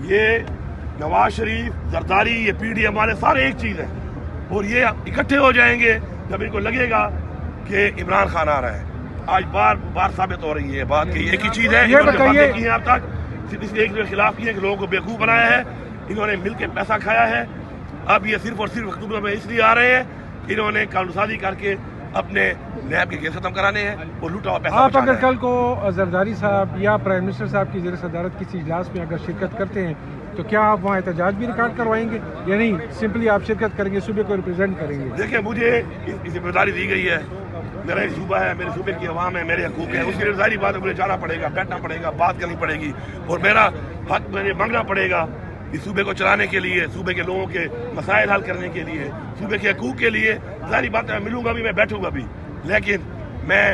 یہ نواز شریف، زرداری، یہ P D M والے سارے ایک چیز ہیں، اور یہ اکٹھے ہو جائیں گے جب ان کو لگے گا کہ عمران خان آ رہا ہے۔ آج بار بار ثابت ہو رہی ہے بات کہ ایک ہی چیز ہے، انہوں نے باتیں کی ہیں اب تک صرف اس ایک کے خلاف کی ہے کہ لوگوں کو بیوقوف بنایا ہے، انہوں نے مل کے پیسہ کھایا ہے۔ اب یہ صرف اور صرف اکتوبر میں اس لیے آ رہے ہیں کہ انہوں نے قانون سازی کر کے اپنے نیب کے کیس ختم کرانے ہیں اور لوٹا ہوا پیسہ آپ بچانا اگر ہے۔ کل کو زرداری صاحب یا پرائم منسٹر صاحب کی زیر صدارت کسی اجلاس میں اگر شرکت کرتے ہیں تو کیا آپ وہاں احتجاج بھی ریکارڈ کروائیں گے یا نہیں، سمپلی آپ شرکت کریں گے، صوبے کو ریپرزینٹ کریں گے؟ دیکھیں، مجھے اس ذمہ داری دی گئی ہے، میرا ایک صوبہ ہے، میرے صوبے کی عوام ہے، میرے حقوق ہیں، اس کے لیے ظاہری بات ہے مجھے جانا پڑے گا، بیٹھنا پڑے گا، بات کرنی پڑے گی، اور میرا حق مجھے مانگنا پڑے گا اس صوبے کو چلانے کے لیے، صوبے کے لوگوں کے مسائل حل کرنے کے لیے، صوبے کے حقوق کے لیے۔ ظاہری بات ہے، ملوں گا بھی، میں بیٹھوں گا بھی، لیکن میں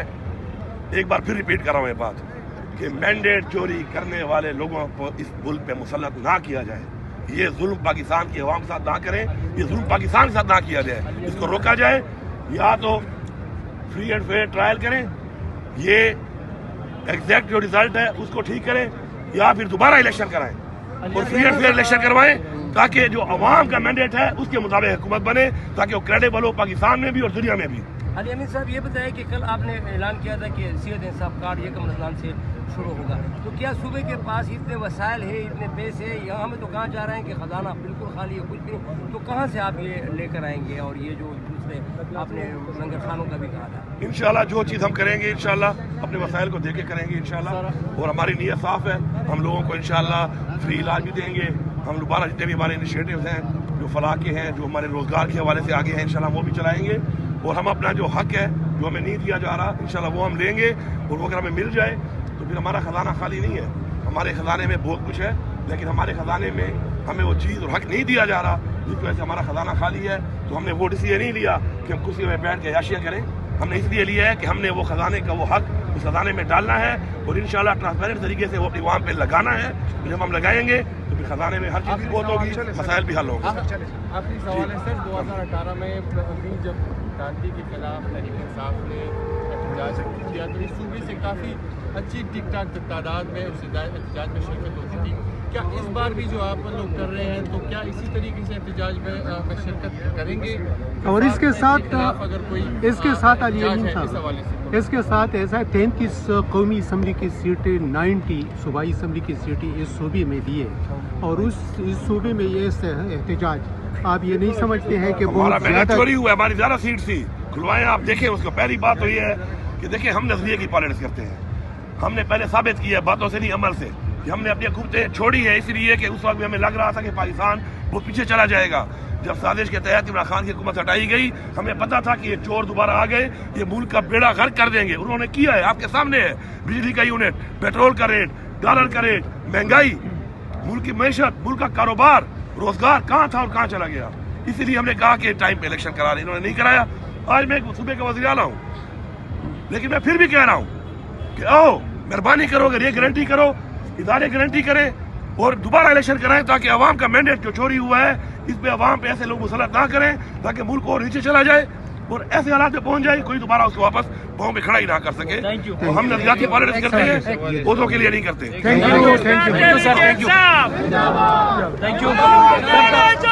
ایک بار پھر ریپیٹ کر رہا ہوں یہ بات کہ مینڈیٹ چوری کرنے والے لوگوں کو اس ملک پہ مسلط نہ کیا جائے۔ یہ ظلم پاکستان کی عوام کے ساتھ نہ کریں، یہ ظلم پاکستان کے ساتھ نہ کیا جائے، اس کو روکا جائے۔ یا تو فری اینڈ فیئر ٹرائل کریں، یہ ایگزیکٹ جو ریزلٹ ہے اس کو ٹھیک کریں، یا پھر دوبارہ الیکشن کرائیں اور فری اینڈ فیئر الیکشن کروائیں، تاکہ جو عوام کا مینڈیٹ ہے اس کے مطابق حکومت بنے، تاکہ وہ کریڈیبل ہو پاکستان میں بھی اور دنیا میں بھی۔ علی امین صاحب، یہ بتائیں کہ کل آپ نے اعلان کیا تھا کہ صحت انصاف کارڈ یکم رمضان سے شروع ہوگا، تو کیا صوبے کے پاس اتنے وسائل ہیں، اتنے پیسے ہیں؟ یہاں ہمیں تو کہاں جا رہے ہیں کہ خزانہ بالکل خالی ہے، کچھ بھی نہیں، تو کہاں سے آپ یہ لے کر آئیں گے؟ اور یہ جو دوسرے آپ نے لنگر خانوں کا بھی کہا تھا، انشاءاللہ جو چیز ہم کریں گے انشاءاللہ اپنے وسائل کو دے کے کریں گے انشاءاللہ، اور ہماری نیت صاف ہے، ہم لوگوں کو انشاءاللہ فری علاج بھی دیں گے، ہم دوبارہ جتنے بھی ہمارے انیشیٹوز ہیں جو فلاح کے ہیں، جو ہمارے روزگار کے حوالے سے آگے ہیں، انشاءاللہ ہم وہ بھی چلائیں گے، اور ہم اپنا جو حق ہے جو ہمیں نہیں دیا جا رہا انشاءاللہ وہ ہم لیں گے، اور وہ اگر ہمیں مل جائے تو پھر ہمارا خزانہ خالی نہیں ہے، ہمارے خزانے میں بہت کچھ ہے، لیکن ہمارے خزانے میں ہمیں وہ چیز اور حق نہیں دیا جا رہا جس کی وجہ سے ہمارا خزانہ خالی ہے۔ تو ہم نے وہ ڈیسیژن نہیں لیا کہ ہم کرسی میں بیٹھ کے عیاشیاں کریں، ہم نے اس لیے لیا ہے کہ ہم نے وہ خزانے کا وہ حق اس خزانے میں ڈالنا ہے، اور انشاءاللہ ٹرانسپیرنٹ طریقے سے وہ اپنی عوام پہ لگانا ہے۔ جب ہم لگائیں گے تو پھر خزانے میں ہر چیز کی بہت ہوگی، مسائل بھی حل ہوں گے۔ آخری سوال ہے سر، 2018 میں جب گاندھی کے خلاف تحریک انصاف نے احتجاج کیا تو اس صوبے سے کافی اچھی ٹھیک ٹھاک تعداد میں اس احتجاج میں شرکت ہوتی تھی، کیا اس بار بھی جو آپ لوگ کر رہے ہیں تو کیا اسی طریقے سے احتجاج میں شرکت کریں گے؟ اور اس کے ساتھ اگر کوئی اس کے ساتھ علی امین اس صاحب، حوالے سے اس کے ساتھ ایسا 33 قومی اسمبلی کی سیٹیں، 90 صوبائی اسمبلی کی سیٹیں اس صوبے میں دیے، اور اس صوبے میں یہ احتجاج آپ یہ نہیں سمجھتے ہیں کہ ہمارا بہت محنت زیادہ چوری ہوا ہے، ہماری زیادہ سیٹ تھی، کھلوائیں آپ دیکھیں اس کو۔ پہلی بات تو یہ ہے کہ دیکھیں ہم نظریے کی پالیٹکس کرتے ہیں، ہم نے پہلے ثابت کیا ہے باتوں سے نہیں عمل سے کہ ہم نے اپنی حکومتیں چھوڑی ہے، اس لیے کہ اس وقت بھی ہمیں لگ رہا تھا کہ پاکستان بہت پیچھے چلا جائے گا۔ جب سازش کے تحت عمران خان کی حکومت ہٹائی گئی، ہمیں پتا تھا کہ یہ چور دوبارہ آ گئے، یہ ملک کا بیڑا غرق کر دیں گے، انہوں نے کیا ہے، آپ کے سامنے ہے، بجلی کا یونٹ، پیٹرول کا ریٹ، ڈالر کا ریٹ، مہنگائی، ملک کی معیشت، ملک کا کاروبار، روزگار کہاں تھا اور کہاں چلا گیا۔ اسی لیے ہم نے کہا کہ ٹائم پہ الیکشن کرا رہے، انہوں نے نہیں کرایا۔ آج میں ایک صوبے کا وزیر اعلیٰ ہوں، لیکن میں پھر بھی کہہ رہا ہوں کہ آؤ مہربانی کرو، اگر یہ گارنٹی کرو، ادارے گارنٹی کریں اور دوبارہ الیکشن کرائیں، تاکہ عوام کا مینڈیٹ جو چوری ہوا ہے اس پہ عوام پہ ایسے لوگ مسلط نہ کریں، تاکہ ملک اور نیچے چلا جائے اور ایسے حالات میں پہنچ جائے کوئی دوبارہ اس کو واپس پاؤں پہ کھڑا ہی نہ کر سکے۔ اور ہم نظریاتی پالیٹکس کرتے ہیں، عہدوں کے لیے نہیں کرتے۔ Thank you sir, thank you sir, thank you.